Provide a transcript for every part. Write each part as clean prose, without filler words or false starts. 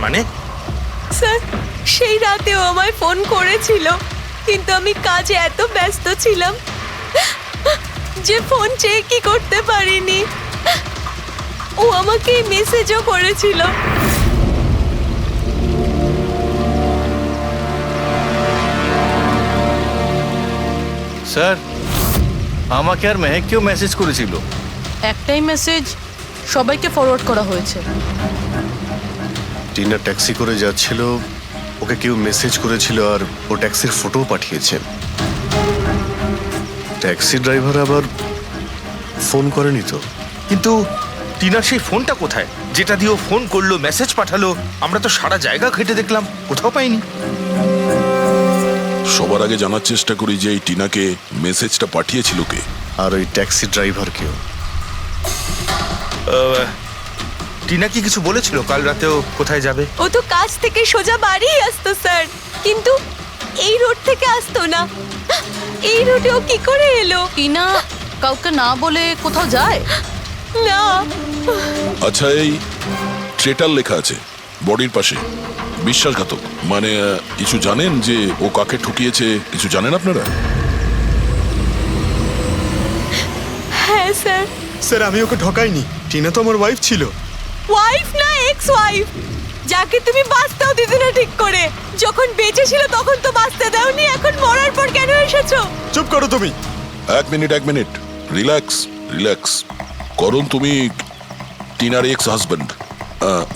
মানে? স্যার, সেই রাতেও আমায় ফোন করেছিল, কিন্তু আমি কাজে এত ব্যস্ত ছিলাম যে ফোন চেকই করতে পারিনি। ও আমাকে মেসেজও করেছিল। স্যার, আমাকে আর মেহেককেও মেসেজ করেছিল। একটাই মেসেজ সবাইকে ফরওয়ার্ড করা হয়েছে। টিনা ট্যাক্সি করে যাচ্ছিল, ওকে কেউ মেসেজ করেছিল আর ও ট্যাক্সির ফটোও পাঠিয়েছে। ট্যাক্সি ড্রাইভার আবার ফোন করেনি তো। কিন্তু টিনার সেই ফোনটা কোথায়, যেটা দিয়ে ও ফোন করলো, মেসেজ পাঠালো? আমরা তো সারা জায়গা ঘেটে দেখলাম, কোথাও পাইনি। সবার আগে জানার চেষ্টা করি যে এই টিনাকে মেসেজটা পাঠিয়েছিল কে, আর ওই ট্যাক্সি ড্রাইভার কেউ। টিনা কি কিছু বলেছিল কাল রাতেও কোথায় যাবে? ও তো কাজ থেকে সোজা বাড়ি আসতো স্যার, কিন্তু এই রোড থেকে আসতো না। এই রোডে ও কি করে এলো? টিনা কাউকে না বলে কোথাও যায় না। আচ্ছা, এই ট্রেটার লেখা আছে বডির পাশে, বিশ্বাসঘাতক মানে কিছু জানেন যে ও কাকে ঠকিয়েছে? কিছু জানেন আপনারা? হ্যাঁ স্যার। স্যার, আমি ওকে ঠকাইনি। টিনা তো আমার ওয়াইফ ছিল। ওয়াইফ না, এক্স ওয়াইফ, যাকে তুমি বাঁচতেও দিতে না ঠিক করে। যখন বেঁচে ছিল তখন তো বাঁচতে দাওনি, এখন মরার পর কেন এসেছো? চুপ করো তুমি। এক মিনিট, রিল্যাক্স রিল্যাক্স। করুন, তুমি টিনার এক্স হাজবেন্ড,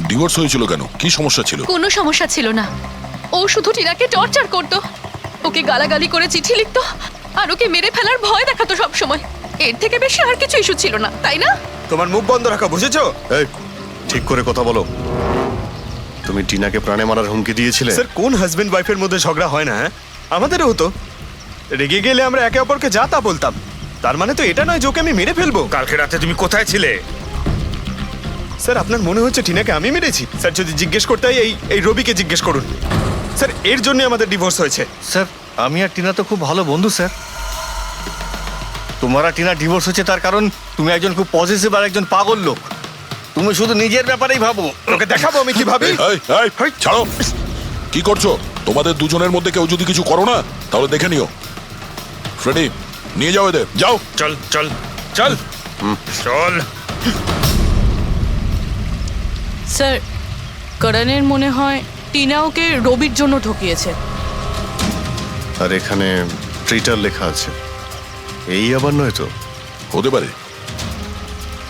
ডিভোর্স হয়েছিল কেন? কি সমস্যা ছিল? কোনো সমস্যা ছিল না। ও শুধু টিনাকে টর্চার করত, ওকে গালাগালি করে চিঠি লিখতো আর ওকে মেরে ফেলার ভয় দেখাতো সব সময়। এর থেকে বেশি আর কিছু ইস্যু ছিল না, তাই না? তোমার মুখ বন্ধ রাখা, বুঝেছো? এই, ঠিক করে কথা বলো। তুমি টিনাকে প্রাণে মারার হুমকি দিয়েছিলে? স্যার, কোন হাজবেন্ড ওয়াইফের মধ্যে ঝগড়া হয় না? হ্যাঁ, আমাদেরও হতো। রেগে গেলে আমরা একে অপরকে যা তা বলতাম। তার মানে তো এটা নয় যে ওকে আমি মেরে ফেলবো। কালকে রাতে তুমি কোথায় ছিলে? স্যার, আপনার মনে হচ্ছে টিনাকে আমি মেরেছি? স্যার, যদি জিজ্ঞেস করতে হয় এই রবিকে জিজ্ঞেস করুন। স্যার, এর জন্য আমাদের ডিভোর্স হয়েছে। স্যার, আমি আর টিনা তো খুব ভালো বন্ধু স্যার। তোমার আর টিনা ডিভোর্স হচ্ছে তার কারণ তুমি একজন খুব পজিটিভ আর একজন পাগল লোক। তুমি শুধু নিজের ব্যাপারেই ভাবো। ওকে দেখাবো আমি কি ভাবি। এই, ছাড়ো। কি করছো? তোমাদের দুজনের মধ্যে কেউ যদি কিছু করো না তাহলে দেখে নিও। ফ্রেডি, নিয়ে যাও এদের, যাও। চল চল চল চল। স্যার, করণের মনে হয় টিনা ওকে রবির জন্য ঠকিয়েছে। আর এখানে ট্রিটার লেখা আছে, এই আবার নয় তো? হতে পারে,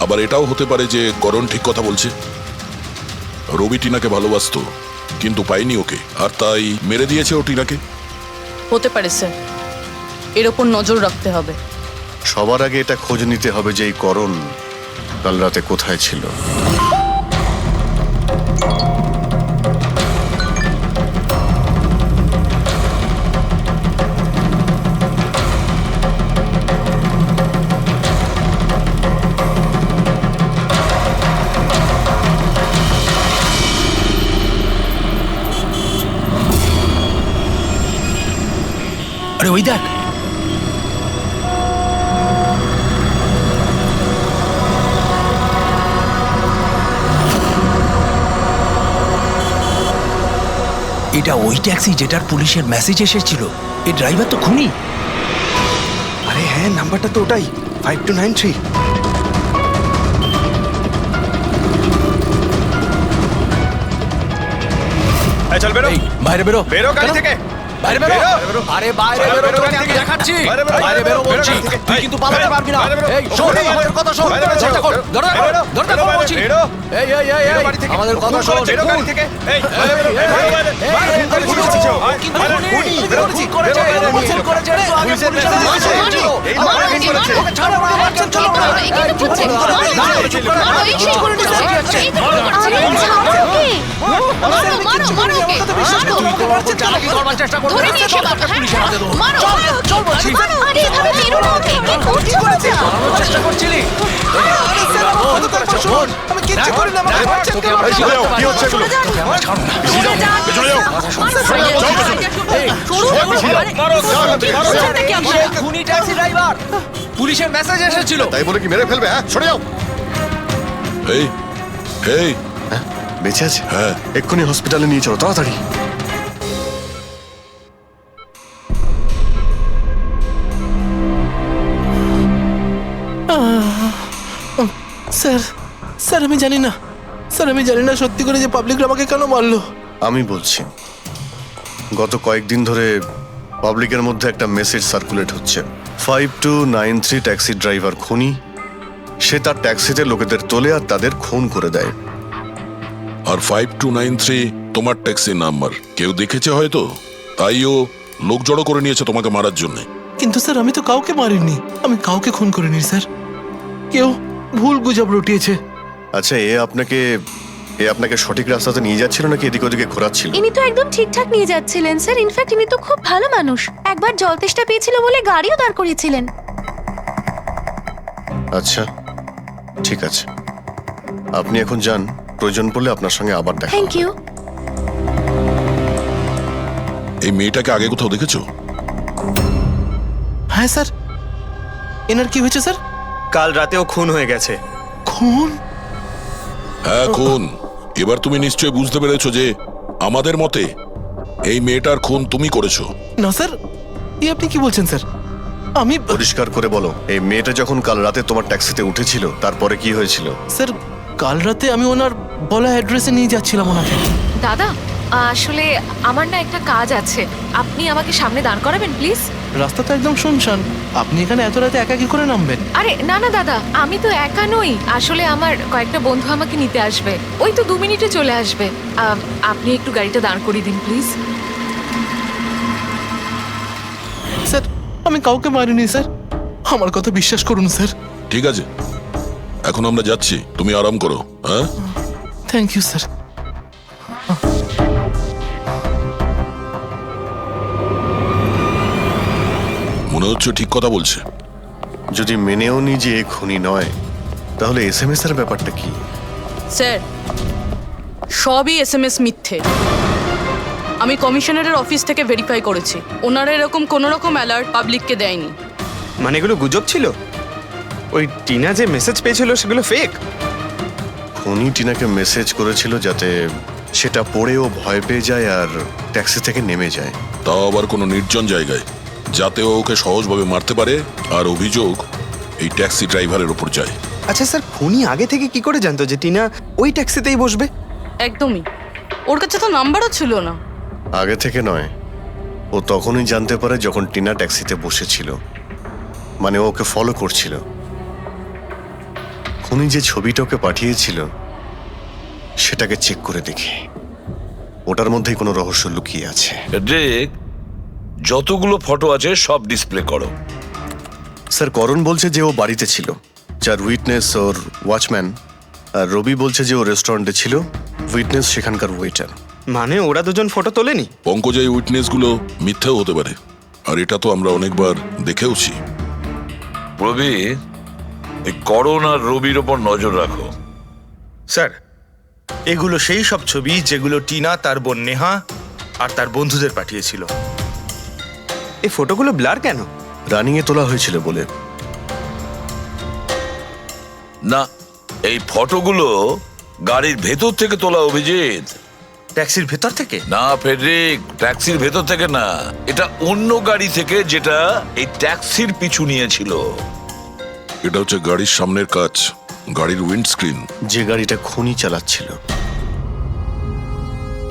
আবার এটাও হতে পারে যে করণ ঠিক কথা বলছে। রবি টিনাকে ভালোবাসতো কিন্তু পাইনি ওকে, আর তাই মেরে দিয়েছে ও টিনাকে। হতে পারে স্যার, এর ওপর নজর রাখতে হবে। সবার আগে এটা খোঁজ নিতে হবে যে এই করণ কাল রাতে কোথায় ছিল। আরে ওই দেখ, এটা ওই ট্যাক্সি যেটার পুলিশের মেসেজ এসেছিল। এই ড্রাইভার তো খুনি। আরে হ্যাঁ, নাম্বারটা তো ওটাই, 5293। চল বেরো, বাইরে বেরো, বেরো গাড়ি থেকে, বাইরে বেরো। আরে বাইরে বেরো, তোকে আমি দেখাচ্ছি। বাইরে বেরো বলছি, তুই কিন্তু পালাতে পারবি না। এই শোন, আমাদের কথা শোন। দরজা খোল, দরজা খোল বলছি। এই এই এই এই, আমাদের কথা শোন। বেরো গাড়ি থেকে। এই চেষ্টা করছিলি? আমি কিচ্ছু করি না। খুনি ট্যাক্সি ড্রাইভার, পুলিশের মেসেজ এসেছিল। তাই বলে কি মেরে ফেলবে? হ্যাঁ, সরে যাও। এই এই বেঁচে আছে? হ্যাঁ। এক্ষুনি হসপিটালে নিয়ে চলো, তাড়াতাড়ি। স্যার স্যার আমি জানি না, স্যার আমি জানি না সত্যি করে যে পাবলিকরা আমাকে কেন মারলো। আমি বলছি, গত কয়েকদিন ধরে পাবলিকের মধ্যে একটা মেসেজ সার্কুলেট হচ্ছে, 5293 ট্যাক্সি ড্রাইভার খুনি। সে তার ট্যাক্সিতে লোকেদের তোলে আর তাদের খুন করে দেয়। আর 5293 তোমার ট্যাক্সি নাম্বার। কেউ দেখেছে হয়তো, তাই ও লোক জড়ো করে নিয়েছে তোমাকে মারার জন্য। কিন্তু স্যার আমি তো কাউকে মারিনি, আমি কাউকে খুন করিনি স্যার, কেউ ভুল গুজব রটিয়েছে। আচ্ছা, এ আপনাকে সঠিক রাস্তাতে নিয়ে যাচ্ছিল নাকি এদিক ওদিকে ঘোরাচ্ছিল? ইনি তো একদম ঠিকঠাক নিয়ে যাচ্ছিলেন স্যার। ইনফ্যাক্ট ইনি তো খুব ভালো মানুষ। একবার জল তেষ্টা পেয়েছিল বলে গাড়িও দাঁড় করিয়েছিলেন। আচ্ছা, ঠিক আছে, আপনি এখন যান। প্রয়োজন পড়লে আপনার সঙ্গে আবার দেখা থ্যাংক ইউ। এই মেয়েটাকে আগে কোথাও দেখেছো? হ্যাঁ স্যার। এনার কি হয়েছে স্যার? কাল রাতেও খুন হয়ে গেছে। খুন? হ্যাঁ, খুন। এবার তুমি নিশ্চয়ই বুঝতে পেরেছো যে আমাদের মতে এই মেয়েটার খুন তুমি করেছো। না স্যার, আপনি কি বলছেন স্যার? আমি পরিষ্কার করে বলো, এই মেয়েটা যখন কাল রাতে তোমার ট্যাক্সিতে উঠেছিল তারপরে কি হয়েছিল? স্যার কাল রাতে আমি ওনার বলা অ্যাড্রেসে নিয়ে যাচ্ছিলাম ওনাকে। দাদা আসলে আমার না একটা কাজ আছে, আপনি আমাকে সামনে দাঁড় করাবেন প্লিজ। রাস্তা তো একদম শুনশান, আপনি এখানে এত রাতে একা কি করে নামবেন? আরে না না দাদা, আমি তো একা নই, আসলে আমার কয়েকটা বন্ধু আমাকে নিতে আসবে, ওই তো 2 মিনিটে চলে আসবে। আপনি একটু গাড়িটা দাঁড় করিয়ে দিন প্লিজ। স্যার আমি কাউকে মারিনি স্যার, আমার কথা বিশ্বাস করুন স্যার। ঠিক আছে, এখন আমরা যাচ্ছি, তুমি আরাম করো। হ্যাঁ, থ্যাংক ইউ স্যার। মনে হচ্ছে ঠিক কথা বলছে। যদি মেনেও নি যে এ খুনি নয়, তাহলে এসএমএস এর ব্যাপারটা কি? স্যার সবই এসএমএস মিথ্যে। আমি কমিশনারের অফিস থেকে ভেরিফাই করেছি, ওনারা এরকম কোনো রকম অ্যালার্ট পাবলিককে দেয়নি। মানে এগুলো গুজব ছিল? ওই টিনা যে মেসেজ পেয়েছিল সেগুলো ফেক? খুনি টিনাকে মেসেজ করেছিল যাতে সেটা পড়েও ভয় পেয়ে যায় আর ট্যাক্সি থেকে নেমে যায়। তাও আবার কোনো নির্জন জায়গায়, যাতে ও ওকে সহজভাবে মারতে পারে আর অভিযোগ এই ট্যাক্সি ড্রাইভারের ওপর যায়। আচ্ছা স্যার, খুনি আগে থেকে কি করে জানতো যে টিনা ওই ট্যাক্সিতেই বসবে? একদমই, ওর কাছে তো নাম্বারও ছিল না। আগে থেকে নয়, ও তখনই জানতে পারে যখন টিনা ট্যাক্সিতে বসেছিল, মানে ও ওকে ফলো করছিল। খুনি যে ছবিটা ওকে পাঠিয়েছিল সেটাকে চেক করে দেখি, ওটার মধ্যেই কোনো রহস্য লুকিয়ে আছে। যতগুলো ফটো আছে সব ডিসপ্লে করো। স্যার, করণ বলছে যে ও বাড়িতে ছিল, যার উইটনেস ওর ওয়াচম্যান, আর রবি বলছে যে ও রেস্টুরেন্টে ছিল, উইটনেস সেখানকার ওয়েটার। মানে ওরা দুজন ফটো তোলেনি? পঙ্কজ, এই উইটনেসগুলো মিথ্যেও হতে পারে, আর এটা তো আমরা অনেকবার দেখেওছি। রবি, এই করণ আর রবির ওপর নজর রাখো। স্যার, এগুলো সেই সব ছবি যেগুলো টিনা তার বোন নেহা আর তার বন্ধুদের পাঠিয়েছিল। এই ফটোগুলো ব্লার কেন? রানিং এ তোলা হয়েছিল বলে। না, এই ফটোগুলো গাড়ির ভেতর থেকে তোলা, অভিজিৎ। ট্যাক্সির ভেতর থেকে? না ফেডরিক, ট্যাক্সির ভেতর থেকে না, এটা অন্য গাড়ি থেকে যেটা এই ট্যাক্সির পিছু নিয়েছিল। এটা হচ্ছে গাড়ির সামনের কাচ, গাড়ির উইন্ডস্ক্রিন। যে গাড়িটা খুনি চালাচ্ছিল।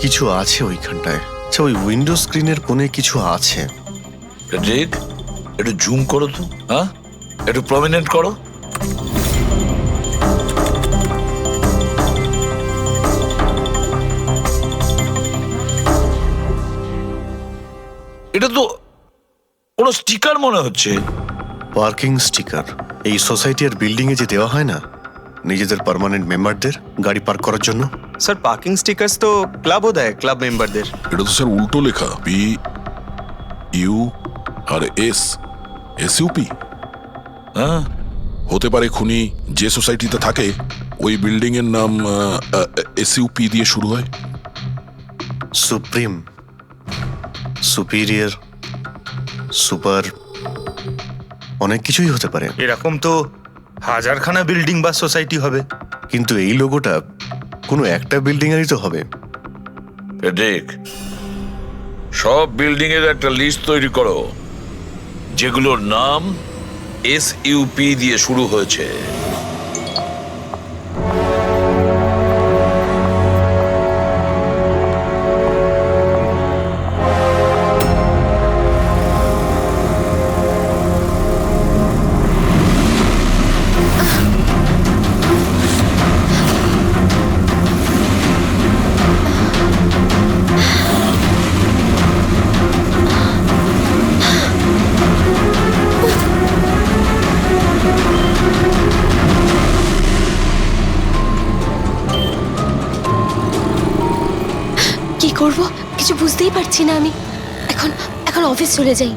কিছু আছে ওইখানটায়। আচ্ছা, ওই উইন্ডো স্ক্রিনের কোণে কিছু আছে। ফেডরিক, একটু জুম করো তো, হ্যাঁ, একটু প্রমিনেন্ট করো। এটা তো কোনো স্টিকার মনে হচ্ছে। Parking sticker. এই সোসাইটির বিল্ডিং এ যে দেওয়া হয় না নিজেদের পার্মানেন্ট মেম্বারদের গাড়ি পার্ক করার জন্য। স্যার, পার্কিং স্টিকার্স তো ক্লাবও দেয়, ক্লাব মেম্বারদের। এটা তো স্যার উল্টো লেখা, P U R S, SUP. হ্যাঁ, হতে পারে খুনি যে সোসাইটিতে থাকে ওই বিল্ডিং এর নাম এসইউপি দিয়ে শুরু হয়। সুপ্রিম, সুপিরিয়র, সুপার, অনেক কিছুই হতে পারে। এরকম তো হাজারখানা বিল্ডিং বা সোসাইটি হবে। কিন্তু এই লোগোটা কোনো একটা বিল্ডিং এরই তো হবে। দেখ, সব বিল্ডিং এর একটা লিস্ট তৈরি করো যেগুলোর নাম SUP দিয়ে শুরু হয়েছে। কি করব কিছু বুঝতেই পারছি না আমি। এখন এখন অফিস চলে যাই।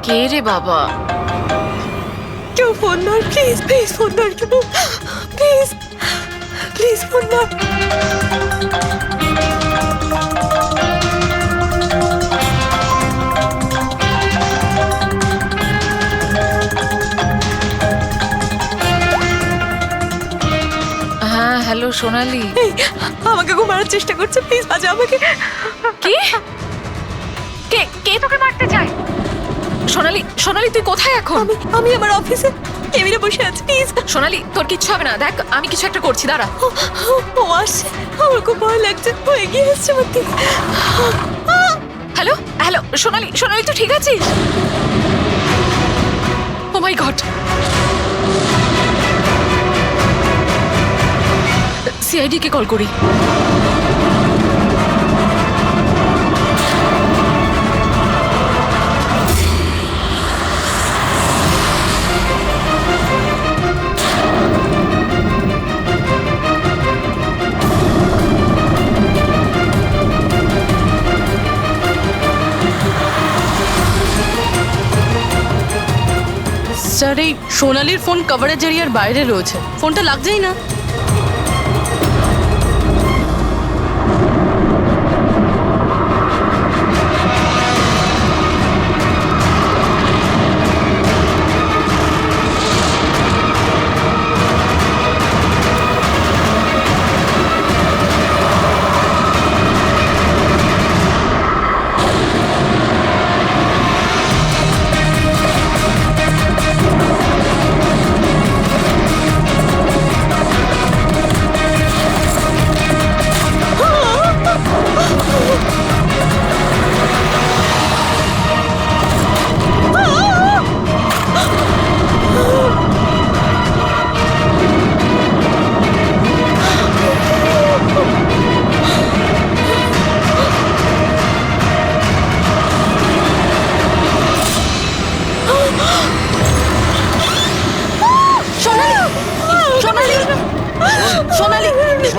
কে রে বাবা? কেউ ফোন ধর, প্লিজ প্লিজ ফোন ধর, কেউ প্লিজ প্লিজ ফোন ধর। হ্যাঁ হ্যালো সোনালি। এই আমাকে খুব মারার চেষ্টা করছে, প্লিজ বাজা আমাকে। কি? কে কে তোকে মারতে চায়? সোনালি সোনালি তুই কোথায় এখন? আমি আমার অফিসে কেবিনে বসে আছি, প্লিজ। সোনালি তোর কিচ্ছু হবে না, দেখ আমি কিছু একটা করছি, দাঁড়া। ও আসছে, আমার খুব ভয় লাগছে, ও এগিয়ে আসছে আমার দিকে। হ্যালো হ্যালো সোনালি সোনালি তুই ঠিক আছিস? ও মাই গড, সিআইডি কে কল করি। স্যার, এই সোনালির ফোন কভারেজ এরিয়ার বাইরে রয়েছে, ফোনটা লাগছেই না।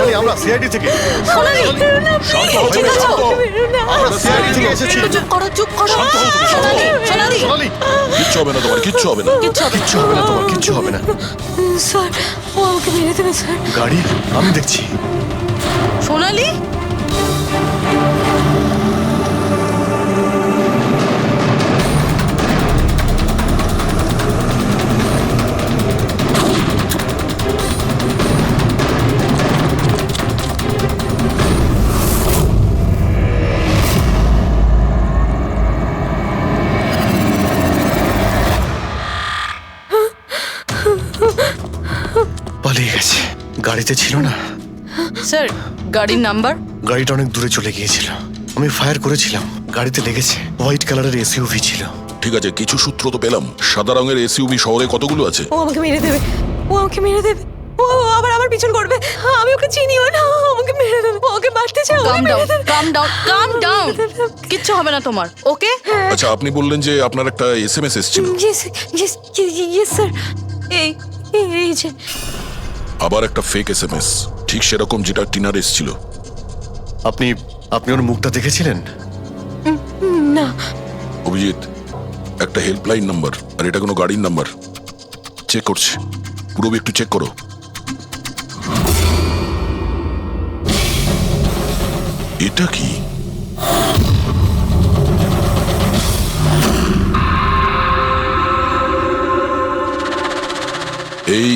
সোনালি, আমরা সিআইডি থেকে। সোনালি শান্ত হও ঠিক তুমি, আছো? শান্ত হও। আমরা সিআইডি থেকে এসেছি। একটু চুপ করো, চুপ করো। সোনালি, সোনালি, সোনালি, কিচ্ছু হবে না তোমার, কিচ্ছু হবে না। কিচ্ছু হবে না। কিচ্ছু হবে না তোমার, কিচ্ছু হবে না। স্যার ও আমাকে মেরে দেবে স্যার। গাড়ি আমি দেখছি। সোনালি, পালিয়ে গেছে। গাড়িতে ছিল না। স্যার গাড়ির নাম্বার? গাড়িটা অনেক দূরে চলে গিয়েছিল। আমি ফায়ার করেছিলাম, গাড়িতে লেগেছে। হোয়াইট কালারের এসইউভি ছিল। ঠিক আছে, কিছু সূত্র তো পেলাম। সাদা রঙের এসইউভি শহরে কতগুলো আছে? ও আমাকে মেরে দেবে, ও আমাকে মেরে দেবে। ও আবার আমার পিছন করবে। আমি ওকে চিনিও না, ও আমাকে মেরে দেবে। ও ওকে মারতে চাও? কাম ডাউন, কাম ডাউন, কাম ডাউন। কিচ্ছু হবে না তোমার, ওকে? আচ্ছা, আপনি বললেন যে আপনার একটা এসএমএস এসেছিল। Yes yes yes sir. এই এই যে আবার একটা ফেক এসএমএস, ঠিক সেরকম যেটা টিনার এসেছিল। আপনি আপনি ওর মুখটা দেখেছিলেন? না। অভিজিৎ, একটা হেল্পলাইন নাম্বার, আর এটা কোনো গাড়ির নাম্বার। চেক করছি, পুরো একটু চেক করো। এটা কি? এই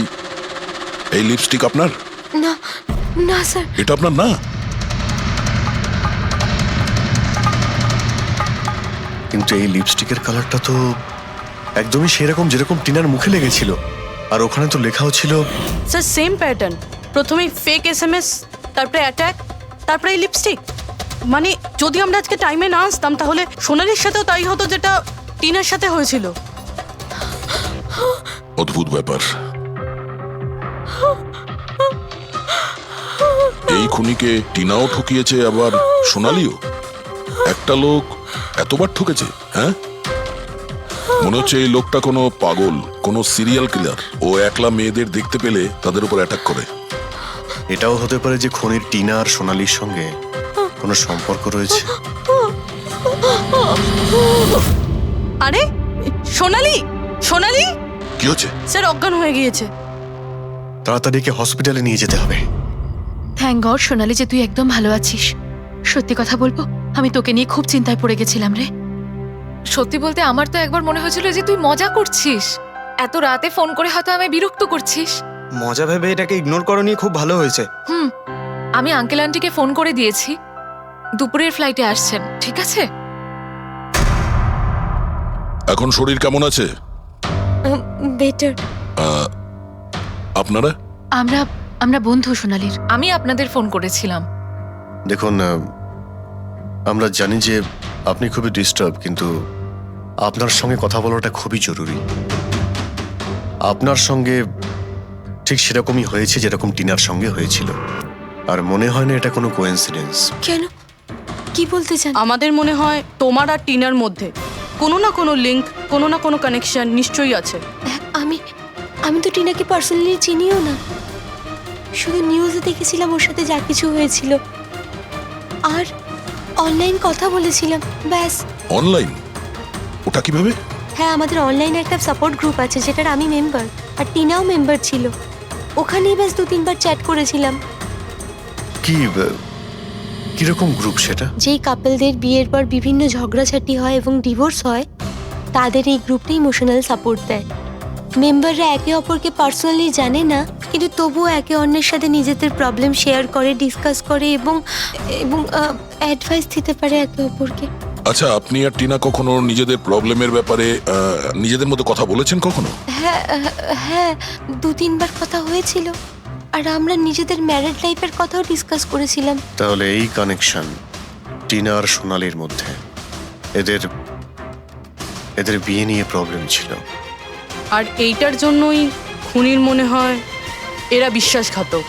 এই লিপস্টিক আপনার? না না স্যার। এটা আপনার না? কিন্তু এই লিপস্টিকের কালারটা তো একদমই সেরকম যেরকম টিনার মুখে লেগেছিল। আর ওখানে তো লেখাও ছিল। স্যার সেম প্যাটার্ন, প্রথমে ফেক এসএমএস, তারপরে অ্যাটাক, তারপরে এই লিপস্টিক। মানে যদি আমরা আজকে টাইমে না আসতাম তাহলে সোনালির সাথেও তাই হতো যেটা টিনার সাথে হয়েছিল। অদ্ভুত ব্যাপার। এই খুনিকে টিনাও ঠকিয়েছে, আবার সোনালিও। একটা লোক এতবার ঠকেছে, হ্যাঁ? মনে হচ্ছে এই লোকটা কোনো পাগল, কোনো সিরিয়াল কিলার। ও একলা মেয়েদের দেখতে পেলে তাদের উপর অ্যাটাক করে। এটাও হতে পারে যে খনির টিনা আর সোনালির সঙ্গে কোনো সম্পর্ক রয়েছে। আরে সোনালি, সোনালি! কি হচ্ছে? স্যার অজ্ঞান হয়ে গিয়েছে। তাড়াতাড়ি একে হসপিটালে নিয়ে যেতে হবে। থ্যাংক গড সোনালি যে তুই একদম ভালো আছিস। সত্যি কথা বলবো, আমি তোকে নিয়ে খুব চিন্তায় পড়ে গেছিলাম রে। সত্যি বলতে আমার তো একবার মনে হয়েছিল যে তুই মজা করছিস, এত রাতে ফোন করে হয়তো আমায় বিরক্ত করছিস। মজা ভেবে এটাকে ইগনোর করো নিয়ে খুব ভালো হয়েছে। আমি আঙ্কেল আন্টিকে ফোন করে দিয়েছি, দুপুরের ফ্লাইটে আসছেন, ঠিক আছে? এখন শরীর কেমন আছে? বেটার। আপনারা? আমরা আমরা বন্ধু সোনালির। আমি আপনাদের ফোন করেছিলাম। দেখুন, আমরা জানি যে আপনি খুবই ডিস্টার্ব, কিন্তু আপনার সঙ্গে কথা বলাটা খুবই জরুরি। আপনার সঙ্গে ঠিক সেরকমই হয়েছে যেরকম টিনার সঙ্গে হয়েছিল। আর মনে হয় না এটা কোনো কোইন্সিডেন্স। কেন, কি বলতে চান? আমাদের মনে হয় তোমার আর টিনার মধ্যে কোনো না কোনো লিংক, কোনো না কোনো কানেকশন নিশ্চয়ই আছে। আমি আমি তো টিনাকে পার্সোনালি চিনিও না, শুধু নিউজে দেখেছিলাম ওর সাথে যা কিছু হয়েছিল, আর অনলাইন কথা বলেছিলাম, ব্যাস। অনলাইন? ওটা কিভাবে? হ্যাঁ, আমাদের অনলাইনে একটা সাপোর্ট গ্রুপ আছে যেটার আমি মেম্বার, আর টিনাও মেম্বার ছিল। ওখানেই ব্যাস 2-3 বার চ্যাট করেছিলাম। কিরকম গ্রুপ সেটা? যেই কাপলদের বিয়ের পর বিভিন্ন ঝগড়াঝাটি হয় এবং ডিভোর্স হয়, তাদের এই গ্রুপটা ইমোশনাল সাপোর্ট দেয়। মেম্বাররা একে অপরকে পার্সোনালি জানে না, কিন্তু তবুও একে অন্যের সাথে নিজেদের প্রবলেম শেয়ার করে, ডিসকাস করে এবং এবং অ্যাডভাইস দিতে পারে একে অপরকে। আচ্ছা, আপনি আর টিনা কখনো নিজেদের প্রবলেমের ব্যাপারে নিজেদের মধ্যে কথা বলেছেন কখনো? হ্যাঁ হ্যাঁ, 2-3 বার কথা হয়েছিল, আর আমরা নিজেদের ম্যারিড লাইফের কথাও ডিসকাস করেছিলাম। তাহলে এই কানেকশন টিনা আর সোনালির মধ্যে, এদের বিয়ে নিয়ে প্রবলেম ছিল। আর এইটার জন্যই খুনির মনে হয় এরা বিশ্বাসঘাতক।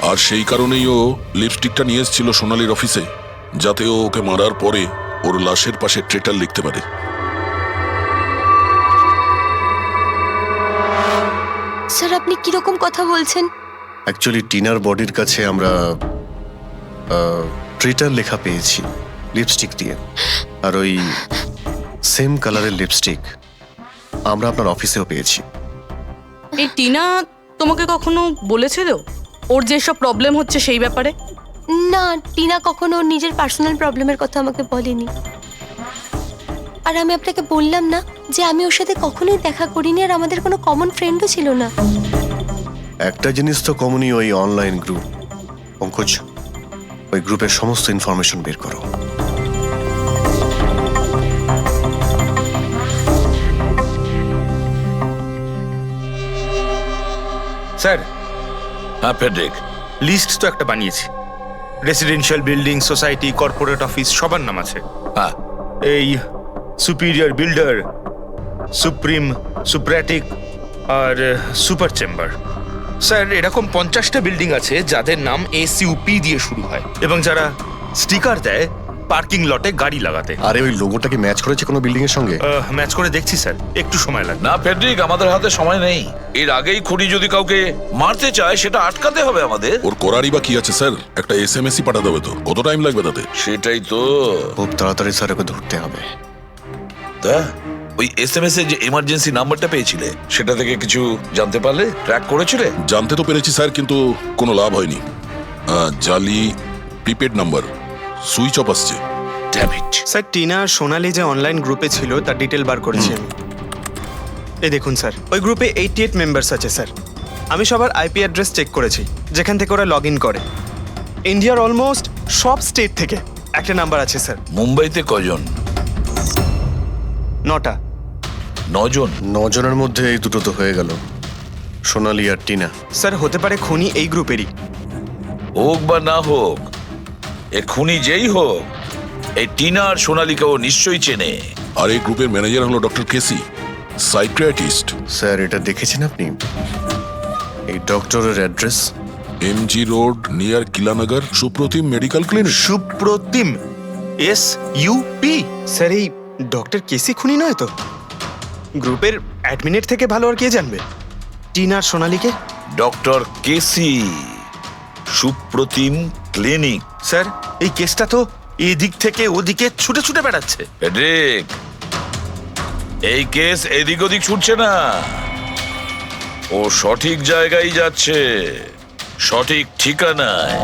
আর সেই কারণেই ও লিপস্টিকটা নিয়ে এসেছিল সোনালির অফিসে, যাতে ও ওকে মারার পরে ওর লাশের পাশে ট্রেটার লিখতে পারে। স্যার, আপনি কিরকম কথা বলছেন? অ্যাকচুয়ালি টিনার বডির কাছে আমরা ট্রিটার লেখা পেয়েছি লিপস্টিক দিয়ে, আর ওই সেম কালারের লিপস্টিক আমরা আপনার অফিসেও পেয়েছি। এই টিনা তোমাকে কখনো বলেছিল ওর যেসব প্রবলেম হচ্ছে সেই ব্যাপারে? না, টিনা কখনো ওর নিজের পার্সোনাল প্রবলেমের কথা আমাকে বলেনি। আর আমি আপনাকে বললাম না যে আমি ওর সাথে কখনোই দেখা করিনি, আর আমাদের কোনো কমন ফ্রেন্ডও ছিল না। একটা জিনিস তো কমনই, ওই অনলাইন গ্রুপ। পঙ্কজ, ওই গ্রুপের সমস্ত ইনফরমেশন বের করো। স্যার, হ্যাঁ ফেডরিক, লিস্ট তো একটা বানিয়েছি। Residential building, society, corporate office সবার নাম আছে। হ্যাঁ এই সুপিরিয়র বিল্ডার, সুপ্রিম, সুপ্রাটিক আর সুপার চেম্বার। স্যার, এরকম 50টা বিল্ডিং আছে যাদের নাম SUP দিয়ে শুরু হয় এবং যারা স্টিকার দেয় পার্কিং লটে গাড়ি লাগাতে। আরে ওই লোগোটা কি ম্যাচ করেছে কোনো বিল্ডিং এর সঙ্গে? ম্যাচ করে দেখছি স্যার, একটু সময় লাগবে। না ফেডরিক, আমাদের হাতে সময় নেই। এর আগেই খুনি যদি কাউকে মারতে চায় সেটা আটকাতে হবে আমাদের। ওর করারই বা কি আছে স্যার? একটা SMS পাঠাতে হবে তো, কত টাইম লাগবে তাতে? সেটাই তো। খুব তাড়াতাড়ি স্যার ওকে ধরতে হবে। তা ওই SMS এর যে এমার্জেন্সি নাম্বারটা পেয়েছিলে সেটা থেকে কিছু জানতে পারলে? ট্র্যাক করেছিলে? জানতে তো পেরেছি স্যার, কিন্তু কোনো লাভ হয়নি। জালি প্রিপেড নাম্বার, সুইচ অফ আসছে। Damn it. স্যার, টিনা আর সোনালি যে অনলাইন গ্রুপে ছিল তার ডিটেল বার করেছি আমি। এই দেখুন স্যার, ওই গ্রুপে 88 মেম্বার্স আছে স্যার। আমি সবার IP অ্যাড্রেস চেক করেছি যেখান থেকে ওরা লগ ইন করে। ইন্ডিয়ার অলমোস্ট সব স্টেট থেকে একটা নাম্বার আছে স্যার। মুম্বাইতে কজন? 9টা। 9 জন? 9 জনের মধ্যে এই দুটো তো হয়ে গেল, সোনালি আর টিনা। স্যার, হতে পারে খুনি এই গ্রুপেরই। হোক বা না হোক, এ খুনি যেই হোক, এই টিনা আর সোনালিকেও নিশ্চয়ই চেনে। আর এই গ্রুপের ম্যানেজার হলো ডক্টর কেসি, সাইকিয়াট্রিস্ট। স্যার, এটা দেখেছেন আপনি? এই ডক্টরের address MG road near Kilanagar, Supratim medical clinic. Supratim, SUP? Sir, এই ডক্টর কেসি খুনি নয় তো? গ্রুপের অ্যাডমিনের থেকে ভালো আর কে জানবে টিনা আর সোনালিকে? ডক্টর কেসি, সুপ্রতিম ক্লিনিক। স্যার, এই কেসটা তো এদিক থেকে ওদিকে ছুটে ছুটে বেড়াচ্ছে। ফেডরিক, এই কেস এদিক ওদিক ছুটছে না, ও সঠিক জায়গায় যাচ্ছে, সঠিক ঠিকানায়।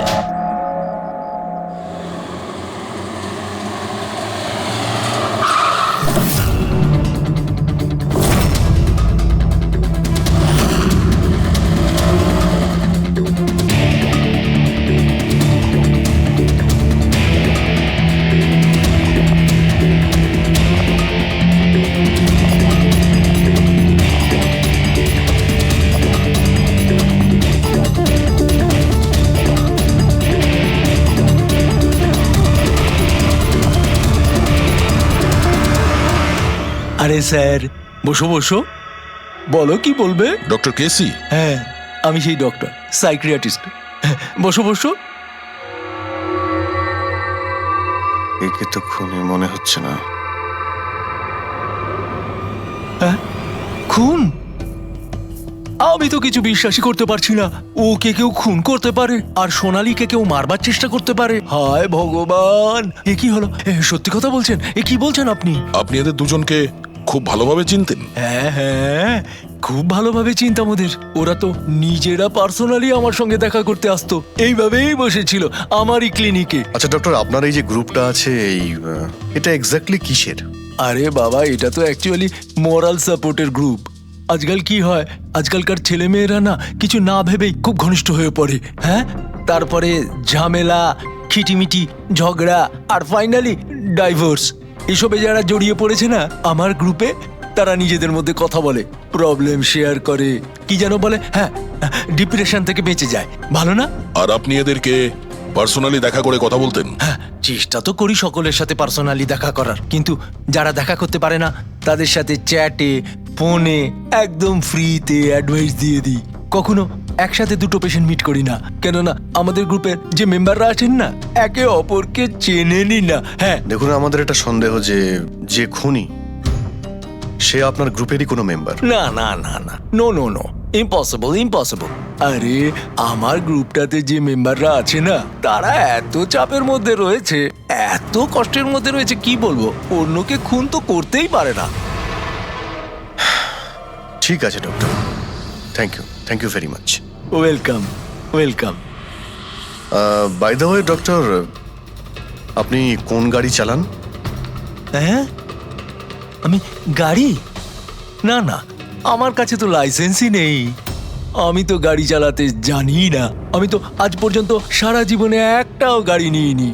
আরে স্যার, বসো বসো, বলো কি বলবে? ডক্টর কেসি? হ্যাঁ, আমি সেই ডক্টর, সাইকিয়াট্রিস্ট। বসো বসো। একে তো খুনি মনে হচ্ছে না। খুন? আমি তো কিছু বিশ্বাসই করতে পারছি না। ওকে কেউ খুন করতে পারে আর সোনালীকে কেউ মারবার চেষ্টা করতে পারে? হায় ভগবান, এ কি হলো? সত্যি কথা বলছেন? এ কি বলছেন আপনি? আপনি এদের দুজনকে খুব ভালোভাবে চিনতেন? হ্যাঁ হ্যাঁ, খুব ভালোভাবে চিনতাম ওদের। ওরা তো নিজেরা পার্সোনালি আমার সঙ্গে দেখা করতে আসতো, এইভাবেই বসেছিল আমারই ক্লিনিকে। আচ্ছা ডক্টর, আপনার এই যে গ্রুপটা আছে, এটা এক্স্যাক্টলি কিসের? আরে বাবা, এটা তো অ্যাকচুয়ালি মোরাল সাপোর্টের গ্রুপ। আজকাল কি হয়, আজকালকার ছেলে মেয়েরা না কিছু না ভেবেই খুব ঘনিষ্ঠ হয়ে পড়ে। হ্যাঁ, তারপরে ঝামেলা, খিটিমিটি, ঝগড়া আর ফাইনালি ডাইভোর্স। এসবে যারা জড়িয়ে পড়েছে না আমার গ্রুপে, তারা নিজেদের মধ্যে কথা বলে, প্রবলেম শেয়ার করে, কি যেন বলে, হ্যাঁ, ডিপ্রেশন থেকে বেঁচে যায়। ভালো না? আর আপনি এদেরকে পার্সোনালি দেখা করে কথা বলতেন? হ্যাঁ, চেষ্টা তো করি সকলের সাথে পার্সোনালি দেখা করার, কিন্তু যারা দেখা করতে পারে না তাদের সাথে চ্যাটে, ফোনে একদম ফ্রিতে অ্যাডভাইস দিয়ে দিই। কখনো একসাথে দুটো পেশেন্ট মিট করি না, কেননা আমাদের গ্রুপের যে মেম্বাররা আছেন না একে অপরকে চেনেনি না। হ্যাঁ, দেখুন, আমাদের একটা সন্দেহ যে খুনি সে আপনার গ্রুপেরই কোনো মেম্বার। না না না না, no no no, impossible impossible. আরে আমার গ্রুপটাতে যে মেম্বাররা আছে না তারা এত চাপের মধ্যে রয়েছে, এত কষ্টের মধ্যে রয়েছে, কি বলবো, অন্যকে খুন তো করতেই পারে না। ঠিক আছে doctor, thank you very much. Welcome welcome. By the way doctor, আপনি কোন গাড়ি চালান? হ্যাঁ, আমি গাড়ি? না না, আমার কাছে তো লাইসেন্সই নেই, আমি তো গাড়ি চালাতে জানি না। আমি তো আজ পর্যন্ত সারা জীবনে একটাও গাড়ি নিইনি।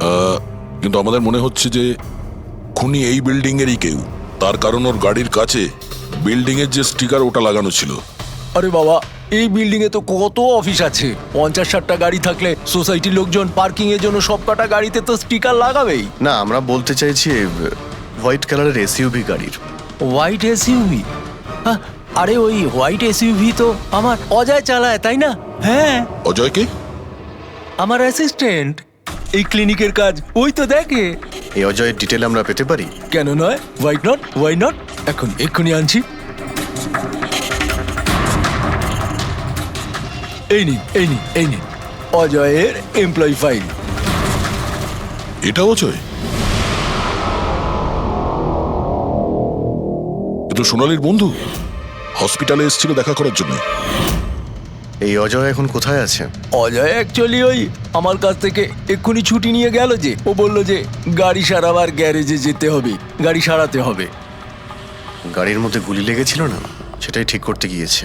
কিন্তু আমাদের মনে হচ্ছে যে খুনি এই বিল্ডিং এরই কেউ, তার কারণ ওর গাড়ির কাছে বিল্ডিং এর যে স্টিকার ওটা লাগানো ছিল। আরে বাবা, এই বিল্ডিং এ তো কত অফিস আছে, 50-60টা গাড়ি থাকলে সোসাইটির লোকজন পার্কিং এর জন্য সব কটা গাড়িতে তো স্টিকার লাগাবেই। না, আমরা বলতে চাইছি হোয়াইট কালারের এসইউভি গাড়ির। White SUV? আরে ওই হোয়াইট এসইউভি তো আমার অজয় চালায়, তাই না? হ্যাঁ। অজয় কে? আমার অ্যাসিস্ট্যান্ট, এই ক্লিনিকের কাজ ওই তো দেখে। এই অজয়ের ডিটেল আমরা পেতে পারি? কেন নয়, ওয়াই নট, এক্ষুনি আনছি। এই নিন অজয়ের এমপ্লয়ি ফাইল। এটা অজয়? এ তো সোনালীর বন্ধু, হসপিটালে এসেছিল দেখা করার জন্য। এই অজয় এখন কোথায় আছে? অজয় অ্যাকচুয়ালি ওই আমার কাছ থেকে এক্ষুনি ছুটি নিয়ে গেল, যে ও বলল যে গাড়ি সারাবার গ্যারেজে যেতে হবে, গাড়ি সারাতে হবে। গাড়ির মধ্যে গুলি লেগেছিল না, সেটাই ঠিক করতে গিয়েছে।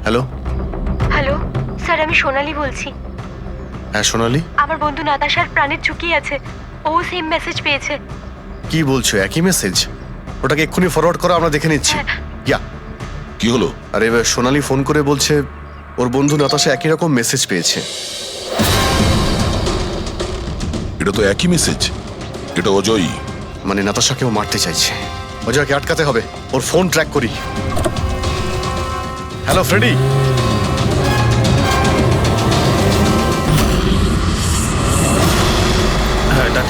হ্যালো হ্যালো স্যার, আমি সোনালি বলছি। হ্যাঁ সোনালি, আমার বন্ধু নাতাশার প্রাণের ঝুঁকি আছে, ও সেম মেসেজ পেয়েছে। কি বলছো? একই মেসেজ? ওটাকে এক্ষুনি ফরওয়ার্ড করো, আমরা দেখে নিচ্ছি। ইয়া, কি হলো? আরে এবার সোনালি ফোন করে বলছে ওর বন্ধু নাতাশা একই রকম মেসেজ পেয়েছে। এটা তো একই মেসেজ, এটা অজয়ই। মানে নাতাশাকেও মারতে চাইছে। অজয়কে আটকাতে হবে, ওর ফোন ট্র্যাক করি। Hello Freddie. হ্যাঁ ডাক।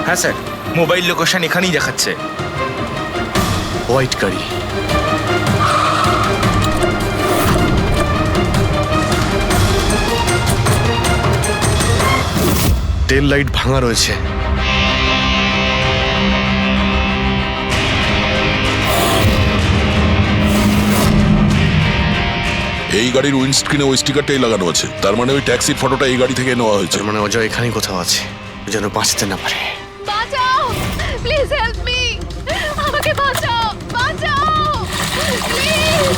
হ্যাঁ স্যার, মোবাইল লোকেশন এখানেই দেখাচ্ছে। হোয়াইট গাড়ি। টেল লাইট ভাঙা রয়েছে। এই গাড়ির উইন্ডস্ক্রিনে ওই স্টিকারটাই লাগানো আছে, তার মানে ওই ট্যাক্সির ফটোটা এই গাড়ি থেকে নেওয়া হয়েছে। মানে অজয় এখানেই কোথাও আছে, যেন বাঁচতে না পারে। বাঁচাও, প্লিজ হেল্প মি, আমাকে বাঁচাও, প্লিজ।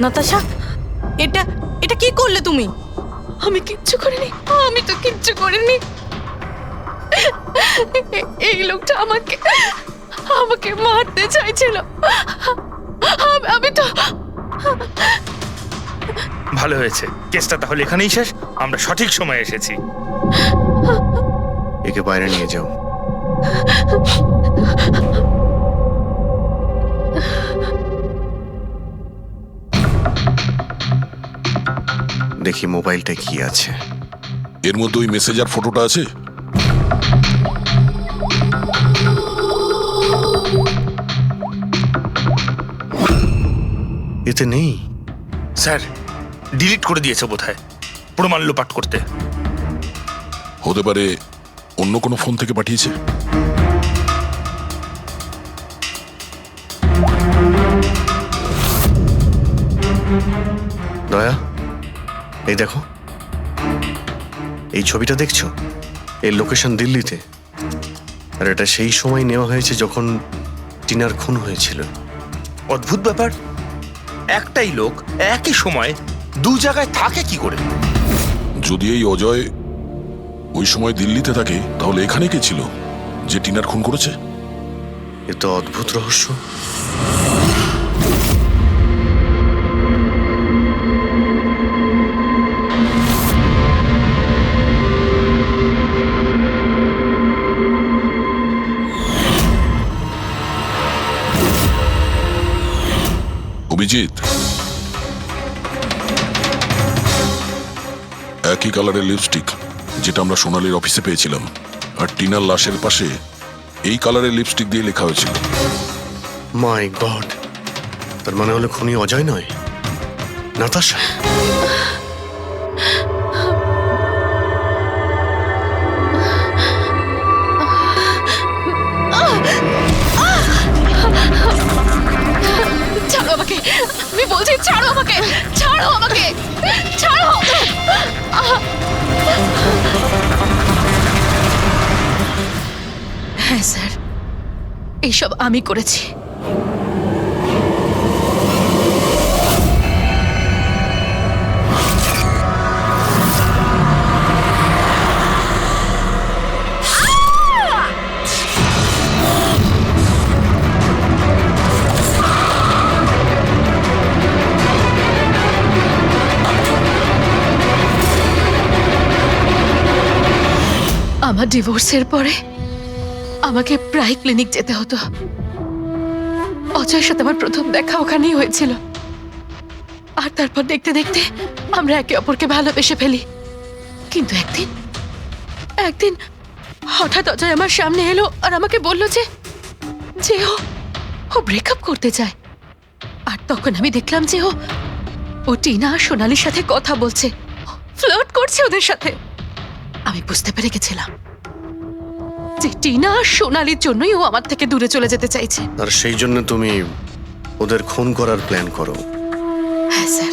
নাতাশা, এটা কি করলে তুমি? আমি কিচ্ছু করিনি, আমি তো কিচ্ছু করিনি। এই লোকটা আমাকে মারতে চাইছিল। আমি তো। ভালো হয়েছে, কেসটা তাহলে এখানেই শেষ। আমরা সঠিক সময়ে এসেছি। একে বাইরে নিয়ে যাও। দেখি মোবাইলটা কি আছে। এর মধ্যে ওই মেসেজ আর ফটোটা আছে? এতে নেই স্যার, ডিলিট করে দিয়েছে বোধহয়, প্রমাণ লোপাট করতে। হতে পারে অন্য কোনো ফোন থেকে পাঠিয়েছে। দয়া, এই দেখো, এই ছবিটা দেখছো? এর লোকেশন দিল্লিতে, আর এটা সেই সময় নেওয়া হয়েছে যখন টিনার খুন হয়েছিল। অদ্ভুত ব্যাপার, একটাই লোক একই সময় দু জায়গায় থাকে কি করে? যদি এই অজয় ওই সময় দিল্লিতে থাকে, তাহলে এখানে কে ছিল যে টিনার খুন করেছে? এ তো অদ্ভুত রহস্য। অভিজিৎ, একই কালারের লিপস্টিক যেটা আমরা সোনালীর অফিসে পেয়েছিলাম, আর টিনার লাশের পাশে এই কালারের লিপস্টিক দিয়ে লেখা হয়েছিল। মাই গড, তার মানে হলো খুনি অজয় নয়, নাতাশা। ছাড়ো আমাকে, আমি বলছি ছাড়ো আমাকে, ছাড়ো আমাকে, ছাড়ো। হ্যাঁ স্যার, এইসব আমি করেছি। আমার ডিভোর্সের পরে আমাকে প্রায় ক্লিনিক যেতে হতো। অজয়ের সাথে আমার প্রথম দেখা ওখানেই হয়েছিল, আর তারপর দেখতে দেখতে আমরা একে অপরকে ভালোবেসে ফেলি। কিন্তু একদিন হঠাৎ অজয় আমার সামনে এলো আর আমাকে বলল যে ও ব্রেকআপ করতে চায়। আর তখন আমি দেখলাম যে ও টিনা আর সোনালীর সাথে কথা বলছে, ফ্লার্ট করছে ওদের সাথে। আমি বুঝতে পেরে গেছিলাম যে টিনা আর সোনালীর জন্যই ও আমার থেকে দূরে চলে যেতে চাইছে। আর সেই জন্য তুমি ওদের খুন করার প্ল্যান করো? হ্যাঁ স্যার,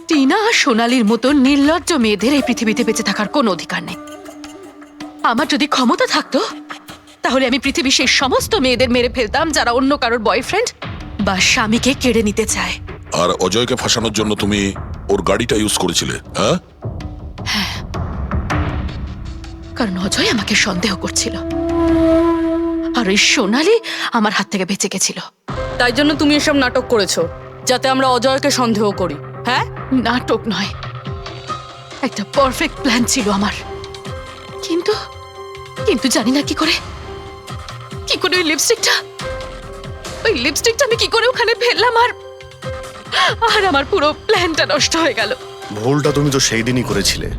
টিনা আর সোনালীর মতো নির্লজ্জ মেয়েদের এই পৃথিবীতে বেঁচে থাকার কোনো অধিকার নেই। আমার যদি ক্ষমতা থাকতো তাহলে আমি পৃথিবীর সেই সমস্ত মেয়েদের মেরে ফেলতাম যারা অন্য কারোর বয়ফ্রেন্ড বা স্বামীকে কেড়ে নিতে চায়। আর অজয়কে ফাঁসানোর জন্য তুমি ওর গাড়িটা ইউজ করেছিলে, হ্যাঁ? কারণ অজয় আমাকে সন্দেহ করছিল, আর ওই সোনালী আমার হাত থেকে বেঁচে গেছিল। তাই জন্য তুমি এসব নাটক করেছো যাতে আমরা অজয়কে সন্দেহ করি, হ্যাঁ? নাটক নয়, একটা পারফেক্ট প্ল্যান ছিল আমার। কিন্তু কিন্তু জানি না কি করে ওই লিপস্টিকটা আমি কি করে ওখানে ফেললাম, আর আমার পুরো প্ল্যানটা নষ্ট হয়ে গেল। ভুলটা তুমি তো সেই দিনই করেছিলে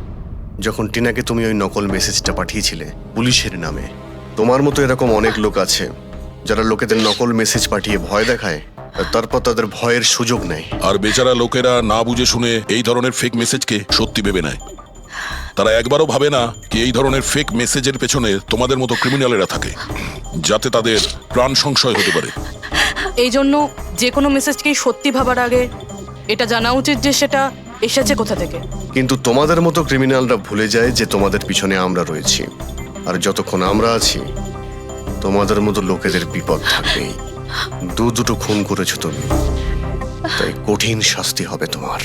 যখন টিনাকে তুমি ওই নকল মেসেজটা পাঠিয়েছিলে পুলিশের নামে। তোমার মতো এরকম অনেক লোক আছে যারা লোকেদের নকল মেসেজ পাঠিয়ে ভয় দেখায়, আর তারপর তাদের ভয়ের সুযোগ নেয়। আর বেচারা লোকেরা না বুঝে শুনে এই ধরনের ফেক মেসেজকে সত্যি ভেবে নেয়। তারা একবারও ভাবে না কি এই ধরনের ফেক মেসেজের পেছনে তোমাদের মতো ক্রিমিনালেরা থাকে, যাতে তাদের প্রাণ সংশয় হতে পারে। এই জন্য যে কোনো মেসেজকেই সত্যি ভাবার আগে এটা জানা উচিত যে সেটা এসেছে কোথা থেকে। কিন্তু তোমাদের মতো ক্রিমিনালরা ভুলে যায় যে তোমাদের পিছনে আমরা রয়েছি, আর যতক্ষণ আমরা আছি তোমাদের মতো লোকেদের বিপদ থাকবেই। দুটো খুন করেছো তুমি, তাই কঠিন শাস্তি হবে তোমার।